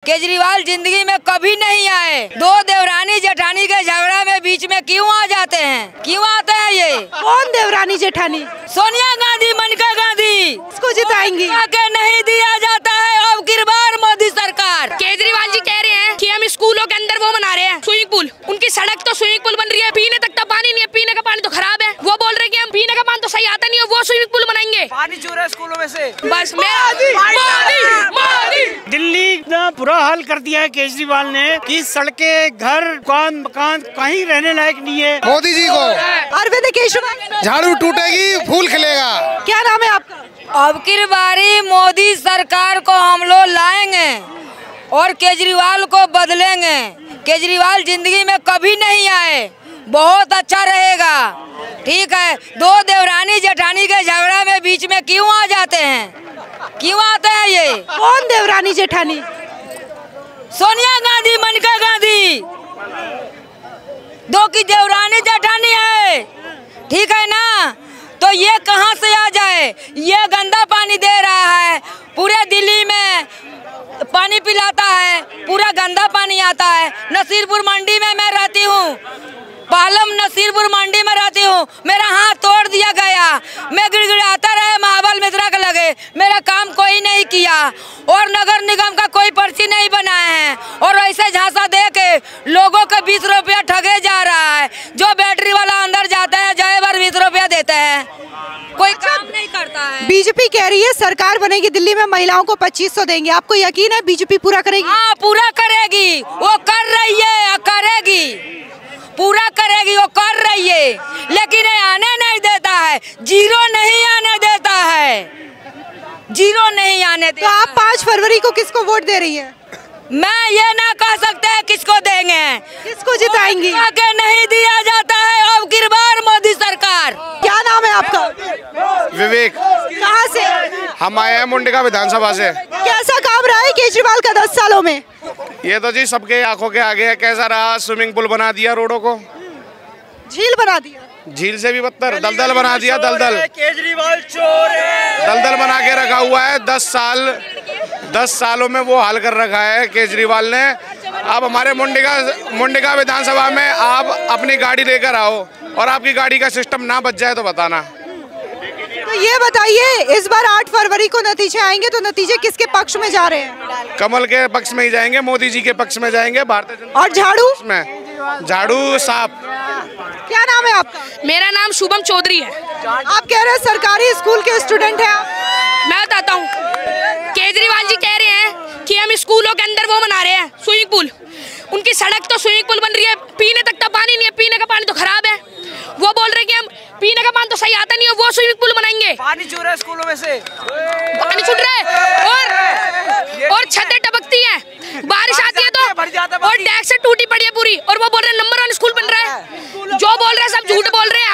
केजरीवाल जिंदगी में कभी नहीं आए। दो देवरानी जेठानी के झगड़ा में बीच में क्यों आ जाते हैं? क्यों आते हैं ये? कौन देवरानी जेठानी? सोनिया गांधी, मेनका गांधी। इसको जिताएंगी? के नहीं दिया जाता है अब की बार मोदी सरकार। केजरीवाल जी कह रहे हैं कि हम स्कूलों के अंदर वो बना रहे हैं स्विमिंग पूल। उनकी सड़क तो स्विमिंग पूल बन रही है, पीने तक का पानी नहीं है, पीने का पानी तो खराब है। वो बोल रहे हैं कि हम पीने का पानी तो सही आता नहीं है, वो स्विमिंग पूल बनाएंगे। पानी चोर है स्कूलों में से। बस दिल्ली इतना बुरा हाल कर दिया है केजरीवाल ने कि सड़कें, घर, मकान कहीं रहने लायक नहीं है। मोदी जी को अरविंद केजरीवाल झाड़ू टूटेगी, फूल खिलेगा। क्या नाम है आपका? अब की बारी मोदी सरकार को हम लोग लाएंगे और केजरीवाल को बदलेंगे। केजरीवाल जिंदगी में कभी नहीं आए, बहुत अच्छा रहेगा। ठीक है, दो देवरानी जेठानी के झगड़ा में बीच में क्यों आ जाते हैं? क्यों आते हैं ये? कौन देवरानी जेठानी? सोनिया गांधी, मेनका गांधी। दो की देवरानी जेठानी है, ठीक है ना? तो ये कहाँ से आ जाए? ये गंदा पानी दे रहा है, पूरे दिल्ली में पानी पिलाता है, पूरा गंदा पानी आता है। नसीरपुर मंडी में मैं रहती हूँ, पालम नसीरपुर मंडी में रहती हूँ। मेरा हाथ तोड़ दिया गया, मैं गिड़गिड़ाता रहे, महाबल मित्रा के लगे। मेरा काम कोई नहीं किया और नगर निगम का कोई पर्ची नहीं बनाए हैं और ऐसे झांसा दे के लोगों के 20 रुपया ठगे जा रहा है। जो बैटरी वाला अंदर जाता है जय बार 20 रुपया देते हैं, कोई काम नहीं करता है। बीजेपी कह रही है सरकार बनेगी दिल्ली में महिलाओं को 2500 देंगे। आपको यकीन है बीजेपी पूरा करेगी? हाँ, पूरा करेगी, वो कर रही है, करेगी, पूरा करेगी, वो कर रही है। लेकिन ये आने नहीं देता है, जीरो नहीं आने देता है, जीरो नहीं आने देता। तो आप 5 फरवरी को किसको वोट दे रही है? मैं ये ना कह सकते किसको देंगे, किसको जिताएंगी? के नहीं दिया जाता है अब की बार मोदी सरकार। क्या नाम है आपका? विवेक। कहाँ से? हम आए हैं मुंडिका विधानसभा से। कैसा काम रहा है केजरीवाल का 10 सालों में? ये तो जी सबके आंखों के आगे है। कैसा रहा? स्विमिंग पूल बना दिया, रोडों को झील बना दिया, झील से भी बदतर दलदल बना दिया। दलदल केजरीवाल चोर है। दलदल बना के रखा हुआ है। 10 सालों में वो हाल कर रखा है केजरीवाल ने। अब हमारे मुंडिका विधानसभा में आप अपनी गाड़ी लेकर आओ और आपकी गाड़ी का सिस्टम ना बच जाए तो बताना। तो ये बताइए, इस बार 8 फरवरी को नतीजे आएंगे तो नतीजे किसके पक्ष में जा रहे हैं? कमल के पक्ष में ही जाएंगे, मोदी जी के पक्ष में जाएंगे। भारतीय जनता और झाड़ू में झाड़ू साफ। क्या नाम है आपका? मेरा नाम शुभम चौधरी है। आप कह रहे हैं सरकारी स्कूल के स्टूडेंट हैं आप? मैं बताता हूँ, केजरीवाल जी कह रहे हैं कि हम स्कूलों के अंदर वो बना रहे हैं स्विमिंग पूल। उनकी सड़क तो स्विमिंग पूल बन रही है, पीने तक का पानी नहीं है, पीने का पानी तो खराब है। वो बोल रहे हैं कि हम पीने का पानी तो सही आता नहीं है, वो स्विमिंग पूल बनाएंगे। पानी चोर है स्कूलों में से। पानी छूट रहा है और छतें टपकती है, बारिश आती है तो, और डेस्क से टूटी पड़ी है पूरी। और वो बोल रहे हैं नंबर 1 स्कूल बन रहा है। जो बोल रहे हैं सब झूठ बोल रहे हैं।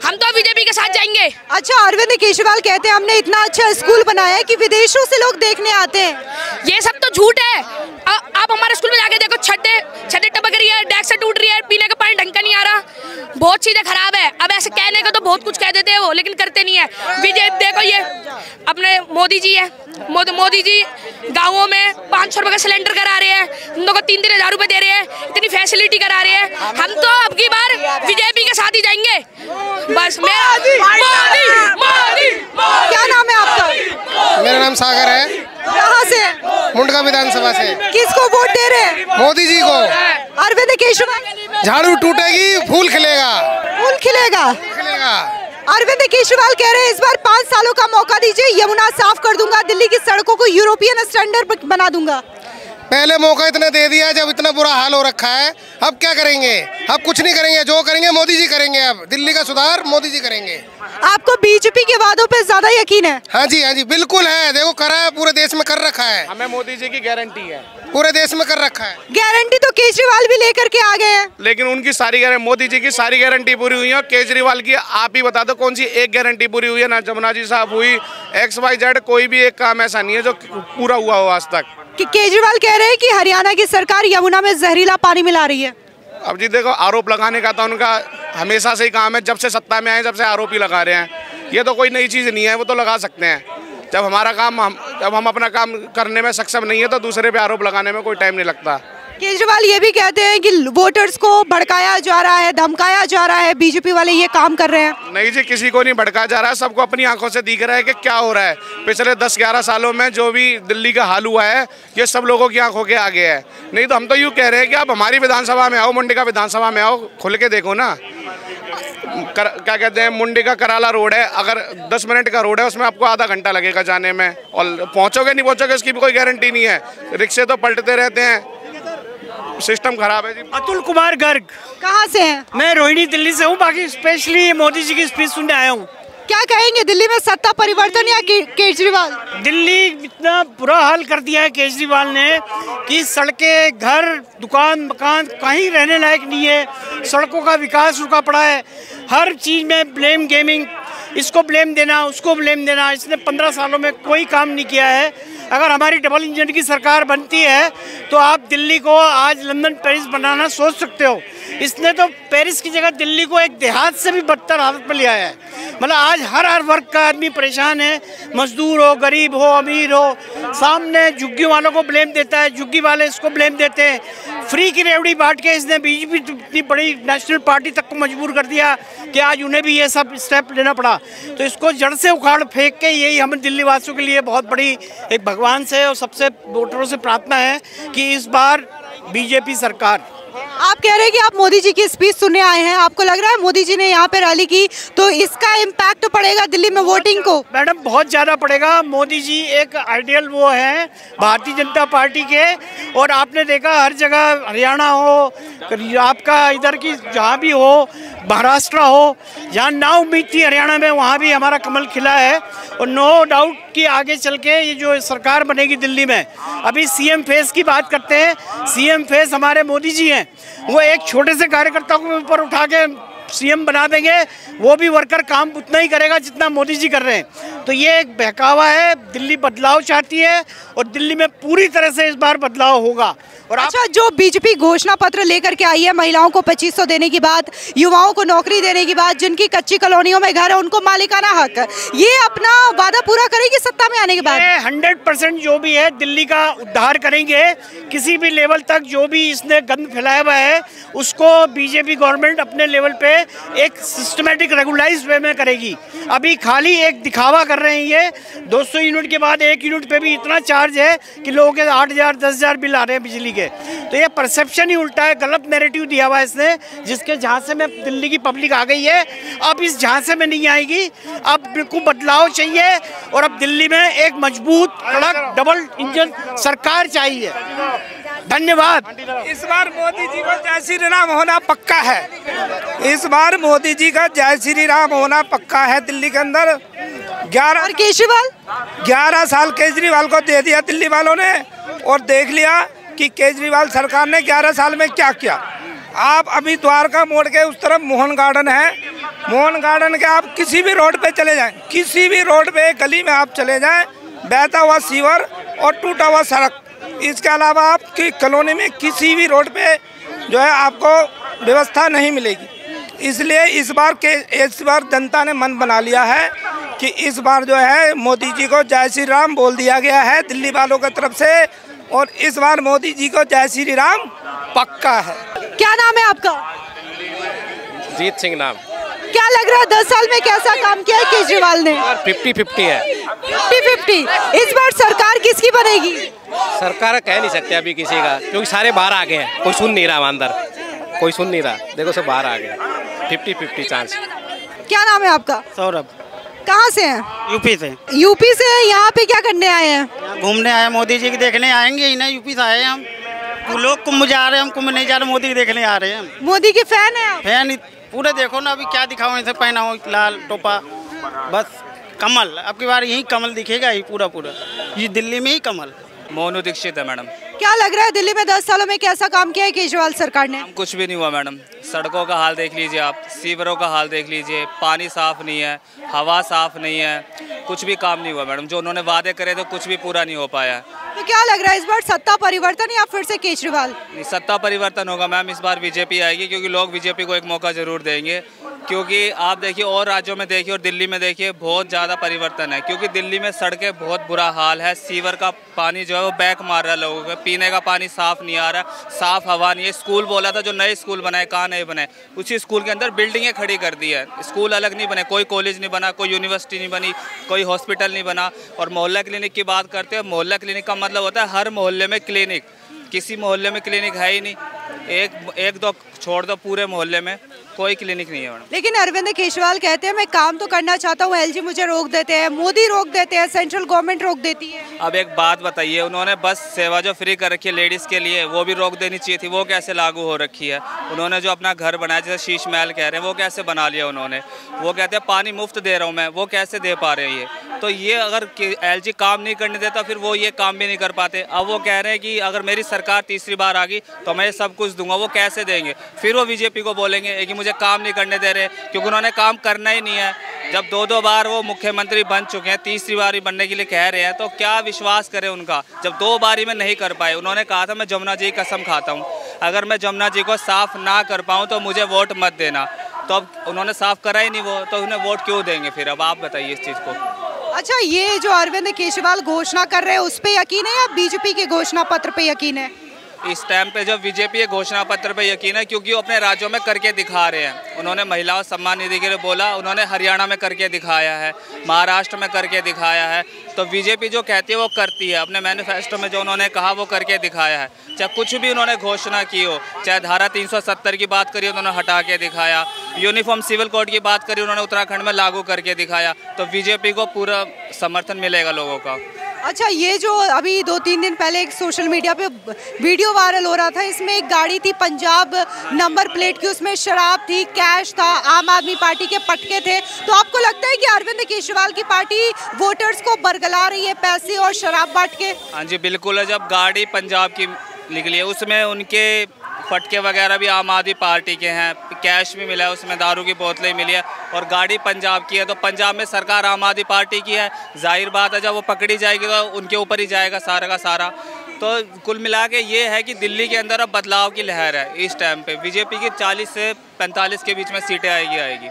हम तो बीजेपी के साथ जाएंगे। अच्छा, अरविंद केजरीवाल कहते हैं हमने इतना अच्छा स्कूल बनाया है कि विदेशों से लोग देखने आते हैं। ये सब तो झूठ है। आप हमारे स्कूल में जाके देखो, छतें टपक रही है, डेस्क से टूट रही है, पीने का पानी ढंग का नहीं आ रहा, बहुत चीजें खराब है। अब ऐसे कहने को तो बहुत कुछ कह देते हैं वो, लेकिन करते नहीं है। बीजेपी देखो, ये अपने मोदी जी है, मोदी जी गाँवों में 500 रुपए का सिलेंडर करा रहे हैं, हम लोग को 3-3 हजार रुपए दे रहे हैं, इतनी फैसिलिटी करा रहे हैं। हम तो अब की बार बीजेपी के साथ ही जाएंगे। बस क्या नाम है आपका? मेरा नाम सागर है। कहाँ से? मुंडिका विधानसभा से। किसको वोट दे रहे हैं? मोदी जी को। अरविंद केजरीवाल? झाड़ू टूटेगी, फूल खिलेगा। फूल खिलेगा। अरविंद केजरीवाल कह रहे हैं इस बार 5 सालों का मौका दीजिए, यमुना साफ कर दूंगा, दिल्ली की सड़कों को यूरोपियन स्टैंडर्ड बना दूंगा। पहले मौका इतना दे दिया, जब इतना बुरा हाल हो रखा है, अब क्या करेंगे? अब कुछ नहीं करेंगे, जो करेंगे मोदी जी करेंगे। अब दिल्ली का सुधार मोदी जी करेंगे। आपको बीजेपी के वादों पे ज्यादा यकीन है? हाँ जी, बिल्कुल है। देखो करा है, पूरे देश में कर रखा है। हमें मोदी जी की गारंटी है, पूरे देश में कर रखा है। गारंटी तो केजरीवाल भी लेकर के आ गए हैं। लेकिन उनकी सारी मोदी जी की सारी गारंटी पूरी हुई है। केजरीवाल की आप ही बता दो कौन सी एक गारंटी पूरी हुई है? ना जमुना जी साहब हुई, XYZ कोई भी एक काम ऐसा नहीं है जो पूरा हुआ हो आज तक। केजरीवाल कह रहे हैं कि हरियाणा की सरकार यमुना में जहरीला पानी मिला रही है। अब जी देखो, आरोप लगाने का तो उनका हमेशा से ही काम है, जब से सत्ता में आए जब से आरोप ही लगा रहे हैं। ये तो कोई नई चीज़ नहीं है, वो तो लगा सकते हैं। जब हम अपना काम करने में सक्षम नहीं है तो दूसरे पे आरोप लगाने में कोई टाइम नहीं लगता। केजरीवाल ये भी कहते हैं कि वोटर्स को भड़काया जा रहा है, धमकाया जा रहा है, बीजेपी वाले ये काम कर रहे हैं। नहीं जी, किसी को नहीं भड़काया जा रहा है, सबको अपनी आंखों से दिख रहा है कि क्या हो रहा है। पिछले 10-11 सालों में जो भी दिल्ली का हाल हुआ है ये सब लोगों की आंखों के आगे है। नहीं तो हम तो यूँ कह रहे हैं कि आप हमारी विधानसभा में आओ, मुंडी का विधानसभा में आओ, खुल के देखो ना। क्या कहते हैं, मुंडी का कराला रोड है, अगर 10 मिनट का रोड है उसमें आपको आधा घंटा लगेगा जाने में, और पहुँचोगे नहीं पहुँचोगे इसकी भी कोई गारंटी नहीं है। रिक्शे तो पलटते रहते हैं, सिस्टम खराब है जी। अतुल कुमार गर्ग। कहाँ से हैं? मैं रोहिणी दिल्ली से हूँ, बाकी स्पेशली मोदी जी की स्पीच सुनने आया हूँ। क्या कहेंगे, दिल्ली में सत्ता परिवर्तन या केजरीवाल? दिल्ली इतना बुरा हाल कर दिया है केजरीवाल ने कि सड़कें, घर, दुकान, मकान कहीं रहने लायक नहीं है। सड़कों का विकास रुका पड़ा है, हर चीज़ में ब्लेम गेमिंग, इसको ब्लेम देना, उसको ब्लेम देना। इसने 15 सालों में कोई काम नहीं किया है। अगर हमारी डबल इंजन की सरकार बनती है तो आप दिल्ली को आज लंदन पेरिस बनाना सोच सकते हो। इसने तो पेरिस की जगह दिल्ली को एक देहात से भी बदतर हालत में ले आया है। मतलब आज हर वर्ग का आदमी परेशान है, मजदूर हो, गरीब हो, अमीर हो। सामने झुग्गी वालों को ब्लेम देता है, झुग्गी वाले इसको ब्लेम देते हैं। फ्री की रेवड़ी बांट के इसने बीजेपी इतनी बड़ी नेशनल पार्टी तक को मजबूर कर दिया कि आज उन्हें भी ये सब स्टेप लेना पड़ा। तो इसको जड़ से उखाड़ फेंक के, यही हम दिल्ली वासियों के लिए बहुत बड़ी एक भगवान से और सबसे वोटरों से प्रार्थना है कि इस बार बीजेपी सरकार। आप कह रहे हैं कि आप मोदी जी की स्पीच सुनने आए हैं, आपको लग रहा है मोदी जी ने यहाँ पे रैली की तो इसका इम्पैक्ट तो पड़ेगा दिल्ली में वोटिंग को? मैडम बहुत ज़्यादा पड़ेगा। मोदी जी एक आइडियल वो है भारतीय जनता पार्टी के, और आपने देखा हर जगह, हरियाणा हो, आपका इधर की जहाँ भी हो, महाराष्ट्र हो, जहाँ ना उम्मीद थी हरियाणा में, वहाँ भी हमारा कमल खिला है। और नो डाउट कि आगे चल के ये जो सरकार बनेगी दिल्ली में, अभी सीएम फेस की बात करते हैं, सीएम फेस हमारे मोदी जी हैं। वो एक छोटे से कार्यकर्ता को ऊपर उठा के सीएम बना देंगे, वो भी वर्कर काम उतना ही करेगा जितना मोदी जी कर रहे हैं। तो ये एक बहकावा है। दिल्ली बदलाव चाहती है और दिल्ली में पूरी तरह से इस बार बदलाव होगा। और अच्छा, जो बीजेपी घोषणा पत्र लेकर के आई है, महिलाओं को 2500 देने की बात, युवाओं को नौकरी देने की बात, जिनकी कच्ची कॉलोनियों में घर है उनको मालिकाना हक, ये अपना वादा पूरा करेगी सत्ता में आने के बाद? 100% जो भी है दिल्ली का उद्धार करेंगे। किसी भी लेवल तक जो भी इसने गंद फैलाया हुआ है उसको बीजेपी गवर्नमेंट अपने लेवल पे एक सिस्टमेटिक रेगुलाइज्ड वे में करेगी। अभी खाली एक दिखावा कर रहे हैं। ये 200 यूनिट के बाद 1 यूनिट पे भी इतना चार्ज है कि लोगों के 8,000 10,000 बिल आ रहे हैं बिजली के। तो ये परसेप्शन ही उल्टा है, गलत नैरेटिव दिया हुआ है इसने, जिसके झांसे में दिल्ली की पब्लिक आ गई है। अब इस झांसे में नहीं आएगी, अब बिल्कुल बदलाव चाहिए और अब दिल्ली में एक मजबूत, कड़क, डबल इंजन सरकार चाहिए। धन्यवाद। इस बार मोदी जी का जय श्री राम होना पक्का है। इस बार मोदी जी का जय श्री राम होना पक्का है। दिल्ली के अंदर 11 साल केजरीवाल को दे दिया दिल्ली वालों ने, और देख लिया कि केजरीवाल सरकार ने 11 साल में क्या किया। आप अभी द्वारका मोड़ के उस तरफ मोहन गार्डन है, मोहन गार्डन के आप किसी भी रोड पे चले जाएं, किसी भी रोड पे गली में आप चले जाएं, बहता हुआ सीवर और टूटा हुआ सड़क। इसके अलावा आपकी कॉलोनी में किसी भी रोड पे जो है आपको व्यवस्था नहीं मिलेगी। इसलिए इस बार जनता ने मन बना लिया है कि इस बार जो है मोदी जी को जय श्री राम बोल दिया गया है दिल्ली वालों की तरफ से, और इस बार मोदी जी को जय श्री राम पक्का है। क्या नाम है आपका? जीत सिंह नाम। क्या लग रहा है 10 साल में कैसा काम किया है केजरीवाल ने? 50-50 है। 50-50। इस बार सरकार किसकी बनेगी? सरकार कह नहीं सकते अभी किसी का, क्योंकि सारे बाहर आ गए हैं, कोई सुन नहीं रहा अंदर, कोई सुन नहीं रहा। देखो सब बाहर आ गए। 50-50 चांस। क्या नाम है आपका? सौरभ। कहाँ से हैं? यूपी से। यूपी से? यहाँ पे क्या करने आए हैं? घूमने आए, मोदी जी की देखने आएंगे ही ना। यूपी से आए हैं हम। लोग कुंभ जा रहे हैं, हम कुंभ नहीं जा रहे, मोदी की देखने आ रहे हैं। मोदी के फैन है आप? फैन पूरे। देखो ना अभी क्या दिखाओ, इसे पहना हो लाल टोपा, बस कमल। अब की बार यही कमल दिखेगा ही पूरा, ये दिल्ली में ही कमल। मोनू दीक्षित है मैडम। क्या लग रहा है दिल्ली में 10 सालों में कैसा काम किया है केजरीवाल सरकार ने? कुछ भी नहीं हुआ मैडम। सड़कों का हाल देख लीजिए आप, सीवरों का हाल देख लीजिए, पानी साफ नहीं है, हवा साफ नहीं है, कुछ भी काम नहीं हुआ मैडम। जो उन्होंने वादे करे तो कुछ भी पूरा नहीं हो पाया। तो क्या लग रहा है इस बार सत्ता परिवर्तन या फिर से केजरीवाल? सत्ता परिवर्तन होगा मैम, इस बार बीजेपी आएगी क्योंकि लोग बीजेपी को एक मौका ज़रूर देंगे। क्योंकि आप देखिए और राज्यों में देखिए और दिल्ली में देखिए बहुत ज़्यादा परिवर्तन है। क्योंकि दिल्ली में सड़कें बहुत बुरा हाल है, सीवर का पानी जो है वो बैक मार रहा है लोगों को, पीने का पानी साफ़ नहीं आ रहा, साफ़ हवा नहीं है। स्कूल बोला था जो नए स्कूल बनाए, कहाँ नहीं बने, उसी स्कूल के अंदर बिल्डिंगें खड़ी कर दी है, स्कूल अलग नहीं बने, कोई कॉलेज नहीं बना, कोई यूनिवर्सिटी नहीं बनी, कोई हॉस्पिटल नहीं बना। और मोहल्ला क्लिनिक की बात करते हैं, मोहल्ला क्लिनिक का मतलब होता है हर मोहल्ले में क्लिनिक, किसी मोहल्ले में क्लिनिक है ही नहीं, एक दो छोड़ दो, पूरे मोहल्ले में कोई क्लिनिक नहीं है मैडम। लेकिन अरविंद केजरीवाल कहते हैं मैं काम तो करना चाहता हूँ, एलजी मुझे रोक देते हैं, मोदी रोक देते हैं, सेंट्रल गवर्नमेंट रोक देती है। अब एक बात बताइए, उन्होंने बस सेवा जो फ्री कर रखी है लेडीज़ के लिए वो भी रोक देनी चाहिए थी, वो कैसे लागू हो रखी है? उन्होंने जो अपना घर बनाया जैसे शीश महल कह रहे हैं वो कैसे बना लिया उन्होंने? वो कहते हैं पानी मुफ्त दे रहा हूँ मैं, वो कैसे दे पा रहे हैं ये? तो ये अगर एलजी काम नहीं करने देता फिर वो ये काम भी नहीं कर पाते। अब वो कह रहे हैं कि अगर मेरी सरकार तीसरी बार आ गई तो मैं सब कुछ दूंगा, वो कैसे देंगे? फिर वो बीजेपी को बोलेंगे कि मुझे काम नहीं करने दे रहे, क्योंकि उन्होंने काम करना ही नहीं है। जब दो बार वो मुख्यमंत्री बन चुके हैं, तीसरी बार भी बनने के लिए कह रहे हैं, तो क्या विश्वास करें उनका जब 2 बारी में नहीं कर पाए? उन्होंने कहा था मैं जमुना जी की कसम खाता हूँ, अगर मैं जमुना जी को साफ ना कर पाऊँ तो मुझे वोट मत देना। तो अब उन्होंने साफ करा ही नहीं वो, तो उन्हें वोट क्यों देंगे फिर? अब आप बताइए इस चीज़ को। अच्छा, ये जो अरविंद केजरीवाल घोषणा कर रहे हैं उस पे यकीन है या बीजेपी के घोषणा पत्र पे यकीन है? इस टाइम पे जो बीजेपी के घोषणा पत्र पे यकीन है, क्योंकि वो अपने राज्यों में करके दिखा रहे हैं। उन्होंने महिलाओं सम्मान निधि के लिए बोला, उन्होंने हरियाणा में करके दिखाया है, महाराष्ट्र में करके दिखाया है। तो बीजेपी जो कहती है वो करती है, अपने मैनिफेस्टो में जो उन्होंने कहा वो करके दिखाया है। चाहे कुछ भी उन्होंने घोषणा की हो, चाहे धारा 370 की बात करी उन्होंने हटा के दिखाया, यूनिफॉर्म सिविल कोड की बात करी उन्होंने उत्तराखंड में लागू करके दिखाया। तो बीजेपी को पूरा समर्थन मिलेगा लोगों का। अच्छा, ये जो अभी 2-3 दिन पहले एक सोशल मीडिया पे वीडियो वायरल हो रहा था, इसमें एक गाड़ी थी पंजाब नंबर प्लेट की, उसमें शराब थी, कैश था, आम आदमी पार्टी के पटके थे। तो आपको लगता है कि अरविंद केजरीवाल की पार्टी वोटर्स को बरगला रही है पैसे और शराब बांट के? हाँ जी बिल्कुल है। जब गाड़ी पंजाब की निकली है उसमें उनके फटके वगैरह भी आम आदमी पार्टी के हैं, कैश भी मिला है, उसमें दारू की बोतलें मिली है, और गाड़ी पंजाब की है। तो पंजाब में सरकार आम आदमी पार्टी की है, जाहिर बात है जब वो पकड़ी जाएगी तो उनके ऊपर ही जाएगा सारा का सारा। तो कुल मिला के ये है कि दिल्ली के अंदर अब बदलाव की लहर है। इस टाइम पे बीजेपी की 40 से 45 के बीच में सीटें आएगी,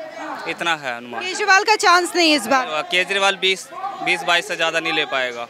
इतना है अनुमान। केजरीवाल का चांस नहीं इस बार? केजरीवाल 20-22 से ज़्यादा नहीं ले पाएगा।